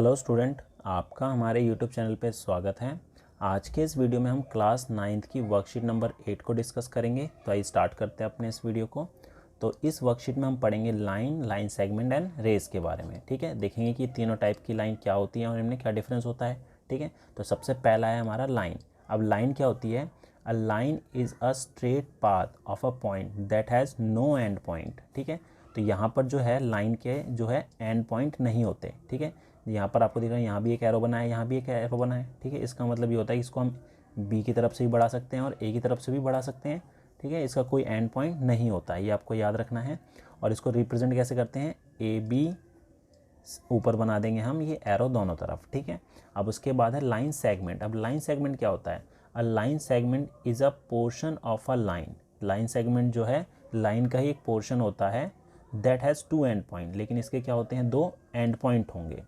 Hello student, आपका हमारे YouTube channel पे स्वागत है। आज के इस वीडियो में हम क्लास 9th की वर्कशीट नंबर 8 को डिस्कस करेंगे। तो आइए स्टार्ट करते हैं अपने इस वीडियो को। तो इस वर्कशीट में हम पढ़ेंगे लाइन सेगमेंट एंड रेस के बारे में। ठीक है, देखेंगे कि तीनों टाइप की लाइन क्या होती है और इनमें क्या डिफरेंस होता है। ठीक है, तो सबसे पहला है हमारा लाइन। अब लाइन क्या होती है? A line is a straight path of a point that has no end point. ठीक है, तो यहाँ पर जो है लाइन के जो है एंड पॉइंट नहीं होते। ठीक है, यहाँ पर आपको दिख रहा है, यहाँ भी एक एरो बना है, यहाँ भी एक एरो बना है। ठीक है, इसका मतलब ये होता है कि इसको हम बी की तरफ से भी बढ़ा सकते हैं और ए की तरफ से भी बढ़ा सकते हैं। ठीक है, इसका कोई एंड पॉइंट नहीं होता है, ये आपको याद रखना है। और इसको रिप्रेजेंट कैसे करते हैं? ए बी ऊपर बना देंगे हम ये एरो दोनों तरफ। ठीक है, अब उसके बाद है लाइन सेगमेंट। अब लाइन सेगमेंट क्या होता है? A line segment is a portion of a line. Line segment जो है लाइन का ही एक पोर्शन होता है that has two end point, लेकिन इसके क्या होते हैं? दो एंड पॉइंट होंगे।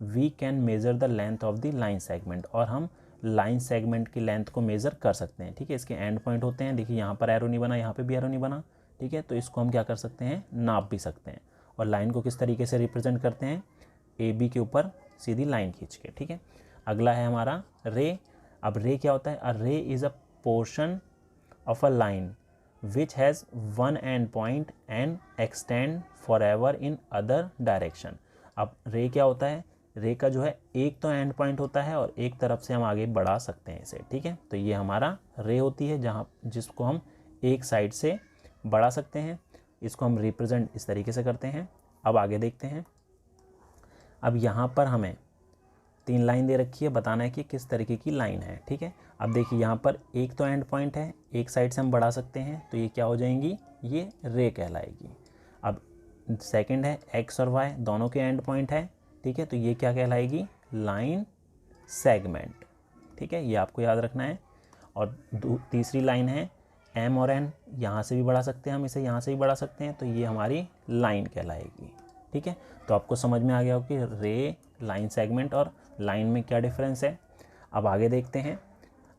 We can measure the length of the line segment, और हम लाइन सेगमेंट की लेंथ को मेज़र कर सकते हैं। ठीक है, इसके एंड पॉइंट होते हैं। देखिए यहाँ पर एरो नहीं बना, यहाँ पे भी एरो नहीं बना। ठीक है, तो इसको हम क्या कर सकते हैं? नाप भी सकते हैं। और लाइन को किस तरीके से रिप्रेजेंट करते हैं? ए बी के ऊपर सीधी लाइन खींच के। ठीक है, अगला है हमारा रे। अब रे क्या होता है? A ray is a portion of a line which has one end point and extend forever in other direction. अब रे क्या होता है? रे का जो है एक तो एंड पॉइंट होता है और एक तरफ से हम आगे बढ़ा सकते हैं इसे। ठीक है, तो ये हमारा रे होती है जहाँ जिसको हम एक साइड से बढ़ा सकते हैं। इसको हम रिप्रेजेंट इस तरीके से करते हैं। अब आगे देखते हैं। अब यहाँ पर हमें तीन लाइन दे रखी है, बताना है कि किस तरीके की लाइन है। ठीक है, अब देखिए यहाँ पर एक तो एंड पॉइंट है, एक साइड से हम बढ़ा सकते हैं, तो ये क्या हो जाएंगी? ये रे कहलाएगी। अब सेकंड है एक्स और वाई, दोनों के एंड पॉइंट है। ठीक है, तो ये क्या कहलाएगी? Line segment. ठीक है, ये आपको याद रखना है। और तीसरी लाइन है एम और एन, यहाँ से भी बढ़ा सकते हैं हम इसे, यहाँ से भी बढ़ा सकते हैं, तो ये हमारी लाइन कहलाएगी। ठीक है, तो आपको समझ में आ गया हो कि रे, लाइन सेगमेंट और लाइन में क्या डिफरेंस है। अब आगे देखते हैं।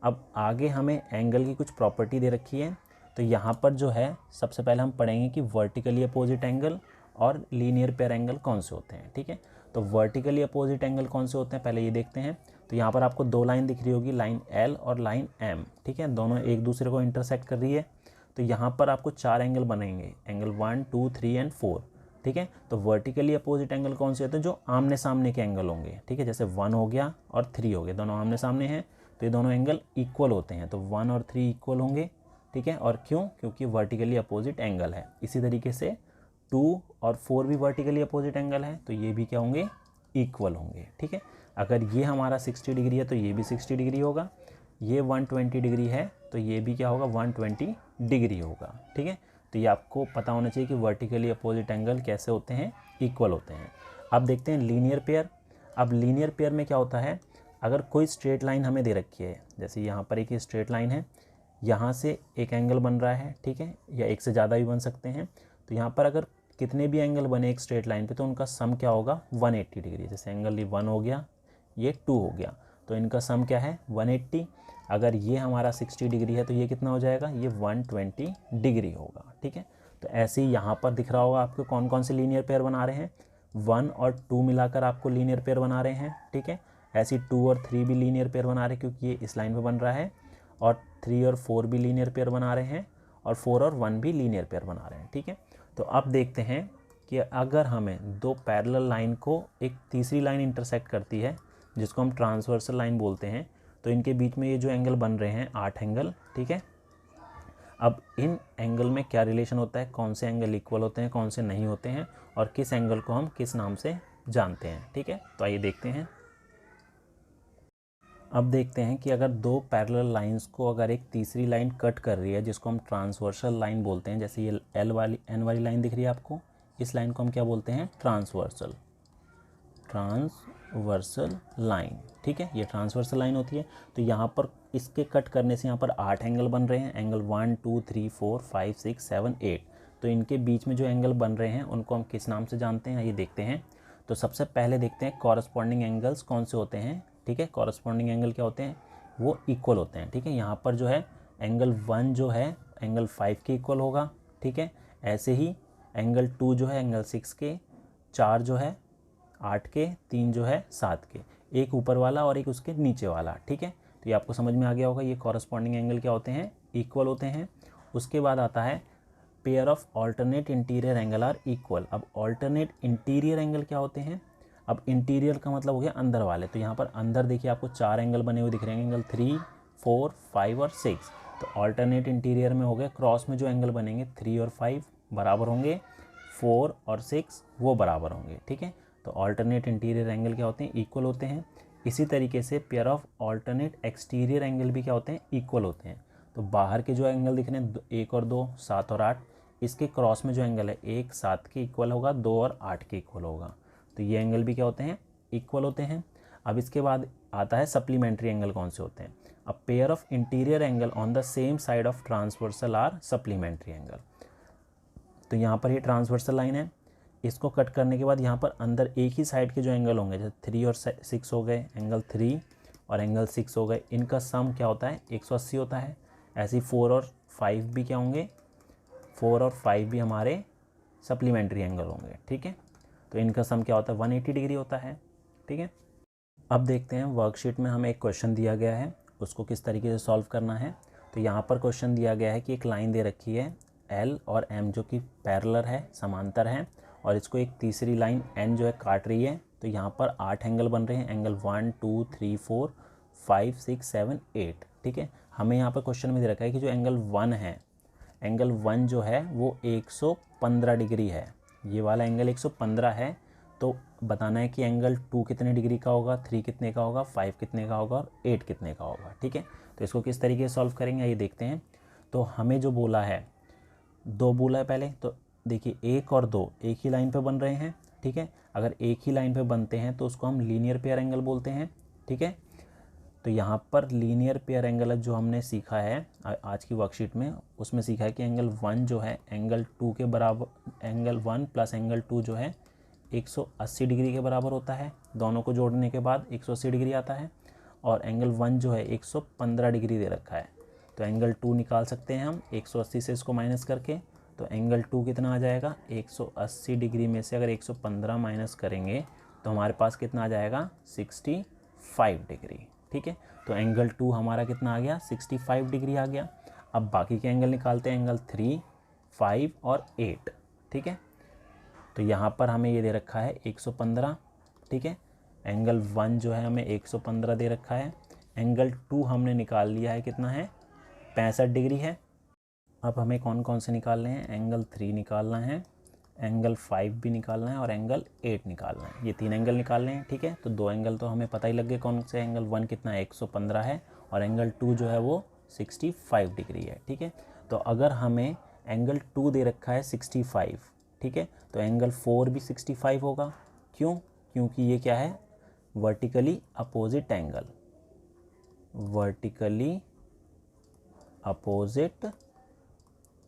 अब आगे हमें एंगल की कुछ प्रॉपर्टी दे रखी है। तो यहाँ पर जो है सबसे पहले हम पढ़ेंगे कि वर्टिकली अपोजिट एंगल और लीनियर पेयर एंगल कौन से होते हैं। ठीक है, तो वर्टिकली अपोजिट एंगल कौन से होते हैं पहले ये देखते हैं। तो यहाँ पर आपको दो लाइन दिख रही होगी, लाइन एल और लाइन एम। ठीक है, दोनों एक दूसरे को इंटरसेक्ट कर रही है। तो यहाँ पर आपको चार एंगल बनेंगे, एंगल 1 2 3 एंड 4। ठीक है, तो वर्टिकली अपोजिट एंगल कौन से होते हैं? जो आमने सामने के एंगल होंगे। ठीक है, जैसे 1 हो गया और 3 हो गया, दोनों आमने सामने हैं, तो ये दोनों एंगल इक्वल होते हैं, तो 1 और 3 इक्वल होंगे। ठीक है, और क्यों? क्योंकि वर्टिकली अपोजिट एंगल है। इसी तरीके से 2 और 4 भी वर्टिकली अपोजिट एंगल है, तो ये भी क्या होंगे? इक्वल होंगे। ठीक है, अगर ये हमारा 60 डिग्री है तो ये भी 60 डिग्री होगा, ये 120 डिग्री है तो ये भी क्या होगा? 120 डिग्री होगा। ठीक है, तो ये आपको पता होना चाहिए कि वर्टिकली अपोजिट एंगल कैसे होते हैं? इक्वल होते हैं। अब देखते हैं लीनियर पेयर। अब लीनियर पेयर में क्या होता है? अगर कोई स्ट्रेट लाइन हमें दे रखी है, जैसे यहाँ पर एक स्ट्रेट लाइन है, यहाँ से एक एंगल बन रहा है। ठीक है, या एक से ज़्यादा भी बन सकते हैं। तो यहाँ पर अगर कितने भी एंगल बने एक स्ट्रेट लाइन पे, तो उनका सम क्या होगा? 180 डिग्री। जैसे एंगल ये 1 हो गया, ये 2 हो गया, तो इनका सम क्या है? 180। अगर ये हमारा 60 डिग्री है तो ये कितना हो जाएगा? ये 120 डिग्री होगा। ठीक है, तो ऐसे ही यहाँ पर दिख रहा होगा आपको कौन कौन से लीनियर पेयर बना रहे हैं। 1 और 2 मिलाकर आपको लीनियर पेयर बना रहे हैं। ठीक है, ऐसी 2 और 3 भी लीनियर पेयर बना रहे हैं क्योंकि ये इस लाइन पे बन रहा है, और 3 और 4 भी लीनियर पेयर बना रहे हैं, और 4 और 1 भी लीनियर पेयर बना रहे हैं। ठीक है, तो अब देखते हैं कि अगर हमें दो पैरेलल लाइन को एक तीसरी लाइन इंटरसेक्ट करती है, जिसको हम ट्रांसवर्सल लाइन बोलते हैं, तो इनके बीच में ये जो एंगल बन रहे हैं 8 एंगल। ठीक है, अब इन एंगल में क्या रिलेशन होता है? कौन से एंगल इक्वल होते हैं, कौन से नहीं होते हैं, और किस एंगल को हम किस नाम से जानते हैं। ठीक है, तो आइए देखते हैं। अब देखते हैं कि अगर दो पैरेलल लाइंस को अगर एक तीसरी लाइन कट कर रही है, जिसको हम ट्रांसवर्सल लाइन बोलते हैं, जैसे ये एन वाली लाइन दिख रही है आपको, इस लाइन को हम क्या बोलते हैं? Transversal line. ठीक है, ये ट्रांसवर्सल लाइन होती है। तो यहाँ पर इसके कट करने से यहाँ पर 8 एंगल बन रहे हैं, एंगल 1 2 3 4 5 6 7 8। तो इनके बीच में जो एंगल बन रहे हैं उनको हम किस नाम से जानते हैं, ये देखते हैं। तो सबसे पहले देखते हैं कॉरस्पॉन्डिंग एंगल्स कौन से होते हैं। ठीक है, कॉरस्पॉन्डिंग एंगल क्या होते हैं? वो इक्वल होते हैं। ठीक है, यहाँ पर जो है एंगल 1 जो है एंगल 5 के इक्वल होगा। ठीक है, ऐसे ही एंगल 2 जो है एंगल 6 के, 4 जो है 8 के, 3 जो है 7 के, एक ऊपर वाला और एक उसके नीचे वाला, ठीक है। तो ये आपको समझ में आ गया होगा, ये कॉरस्पॉन्डिंग एंगल क्या होते हैं, इक्वल होते हैं। उसके बाद आता है pair of alternate interior angle are equal. अब ऑल्टरनेट इंटीरियर एंगल क्या होते हैं, अब इंटीरियर का मतलब हो गया अंदर वाले, तो यहाँ पर अंदर देखिए आपको 4 एंगल बने हुए दिख रहे हैं, एंगल 3, 4, 5 और 6। तो ऑल्टरनेट इंटीरियर में हो गए, क्रॉस में जो एंगल बनेंगे 3 और 5 बराबर होंगे, 4 और 6 वो बराबर होंगे, ठीक है। तो ऑल्टरनेट इंटीरियर एंगल क्या होते हैं, इक्वल होते हैं। इसी तरीके से pair of alternate exterior angle भी क्या होते हैं, इक्वल होते हैं। तो बाहर के जो एंगल दिख रहे हैं 1 और 2, 7 और 8, इसके क्रॉस में जो एंगल है 1 7 के इक्वल होगा, 2 और 8 के इक्वल होगा। तो ये एंगल भी क्या होते हैं, इक्वल होते हैं। अब इसके बाद आता है सप्लीमेंट्री एंगल कौन से होते हैं। A pair of interior angle on the same side of transversal are supplementary angle. तो यहाँ पर ये ट्रांसवर्सल लाइन है, इसको कट करने के बाद यहाँ पर अंदर एक ही साइड के जो एंगल होंगे, जैसे 3 और 6 हो गए, एंगल 3 और एंगल 6 हो गए, इनका सम क्या होता है, 180 होता है। ऐसे ही 4 और 5 भी क्या होंगे, 4 और 5 भी हमारे सप्लीमेंट्री एंगल होंगे, ठीक है। तो इनका सम क्या होता है, 180 डिग्री होता है, ठीक है। अब देखते हैं वर्कशीट में हमें एक क्वेश्चन दिया गया है, उसको किस तरीके से सॉल्व करना है। तो यहाँ पर क्वेश्चन दिया गया है कि एक लाइन दे रखी है L और M जो कि पैरेलल है, समांतर है, और इसको एक तीसरी लाइन N जो है काट रही है। तो यहाँ पर 8 एंगल बन रहे हैं, एंगल 1 2 3 4 5 6 7 8, ठीक है। हमें यहाँ पर क्वेश्चन में दे रखा है कि जो एंगल 1 है, एंगल 1 जो है वो 115 डिग्री है, ये वाला एंगल 115 है। तो बताना है कि एंगल 2 कितने डिग्री का होगा, 3 कितने का होगा, 5 कितने का होगा और 8 कितने का होगा, ठीक है। तो इसको किस तरीके से सॉल्व करेंगे ये देखते हैं। तो हमें जो बोला है, 2 बोला है पहले, तो देखिए 1 और 2 एक ही लाइन पे बन रहे हैं, ठीक है। अगर एक ही लाइन पे बनते हैं तो उसको हम लीनियर पेयर एंगल बोलते हैं, ठीक है। तो यहाँ पर लीनियर पेयर एंगल जो हमने सीखा है आज की वर्कशीट में, उसमें सीखा है कि एंगल 1 जो है एंगल 2 के बराबर, एंगल 1 प्लस एंगल 2 जो है 180 डिग्री के बराबर होता है। दोनों को जोड़ने के बाद 180 डिग्री आता है। और एंगल 1 जो है 115 डिग्री दे रखा है, तो एंगल 2 निकाल सकते हैं हम 180 से इसको माइनस करके। तो एंगल 2 कितना आ जाएगा, 180 डिग्री में से अगर 115 माइनस करेंगे तो हमारे पास कितना आ जाएगा, 65 डिग्री, ठीक है। तो एंगल 2 हमारा कितना आ गया, 65 डिग्री आ गया। अब बाकी के एंगल निकालते हैं, एंगल 3, 5 और 8, ठीक है। तो यहाँ पर हमें ये दे रखा है 115, ठीक है। एंगल 1 जो है हमें 115 दे रखा है। एंगल 2 हमने निकाल लिया है, कितना है, 65 डिग्री है। अब हमें कौन कौन से निकालने हैं, एंगल 3 निकालना है, एंगल 5 भी निकालना है और एंगल 8 निकालना है। ये 3 एंगल निकालने हैं, ठीक है। तो 2 एंगल तो हमें पता ही लग गए कौन से, एंगल 1 कितना है, 115 है, और एंगल 2 जो है वो 65 डिग्री है, ठीक है। तो अगर हमें एंगल 2 दे रखा है 65, ठीक है, तो एंगल 4 भी 65 होगा। क्यों, क्योंकि ये क्या है, vertically opposite angle, vertically opposite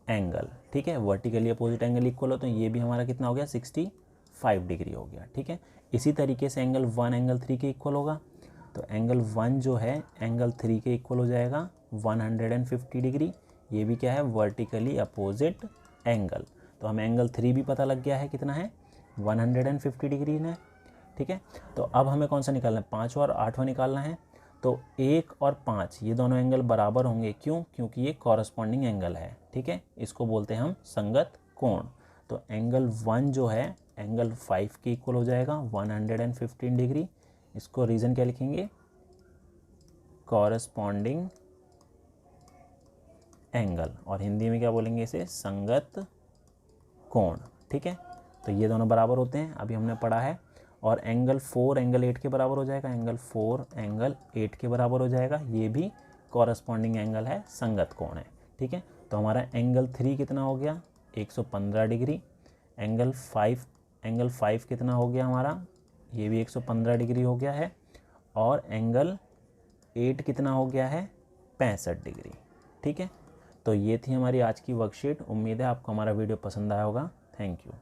angle, ठीक है। वर्टिकली अपोजिट एंगल इक्वल हो, तो ये भी हमारा कितना हो गया, 65 डिग्री हो गया, ठीक है। इसी तरीके से एंगल 1 एंगल 3 के इक्वल होगा, तो एंगल 1 जो है एंगल 3 के इक्वल हो जाएगा 150 डिग्री। ये भी क्या है, वर्टिकली अपोजिट एंगल। तो हमें एंगल 3 भी पता लग गया है, कितना है, 150 डिग्री है, ठीक है। तो अब हमें कौन सा निकालना है, 5 और 8वां निकालना है। तो 1 और 5 ये दोनों एंगल बराबर होंगे, क्यों, क्योंकि ये कॉरस्पॉन्डिंग एंगल है, ठीक है। इसको बोलते हैं हम संगत कोण। तो एंगल 1 जो है एंगल 5 के इक्वल हो जाएगा 115 डिग्री। इसको रीज़न क्या लिखेंगे, कॉरस्पॉन्डिंग एंगल, और हिंदी में क्या बोलेंगे इसे, संगत कोण, ठीक है। तो ये दोनों बराबर होते हैं, अभी हमने पढ़ा है। और एंगल 4 एंगल 8 के बराबर हो जाएगा, एंगल 4 एंगल 8 के बराबर हो जाएगा, ये भी कॉरस्पॉन्डिंग एंगल है, संगत कोण है, ठीक है। तो हमारा एंगल 3 कितना हो गया, 115 डिग्री। एंगल 5 कितना हो गया हमारा, ये भी 115 डिग्री हो गया है। और एंगल 8 कितना हो गया है, 65 डिग्री, ठीक है। तो ये थी हमारी आज की वर्कशीट। उम्मीद है आपको हमारा वीडियो पसंद आया होगा। Thank you.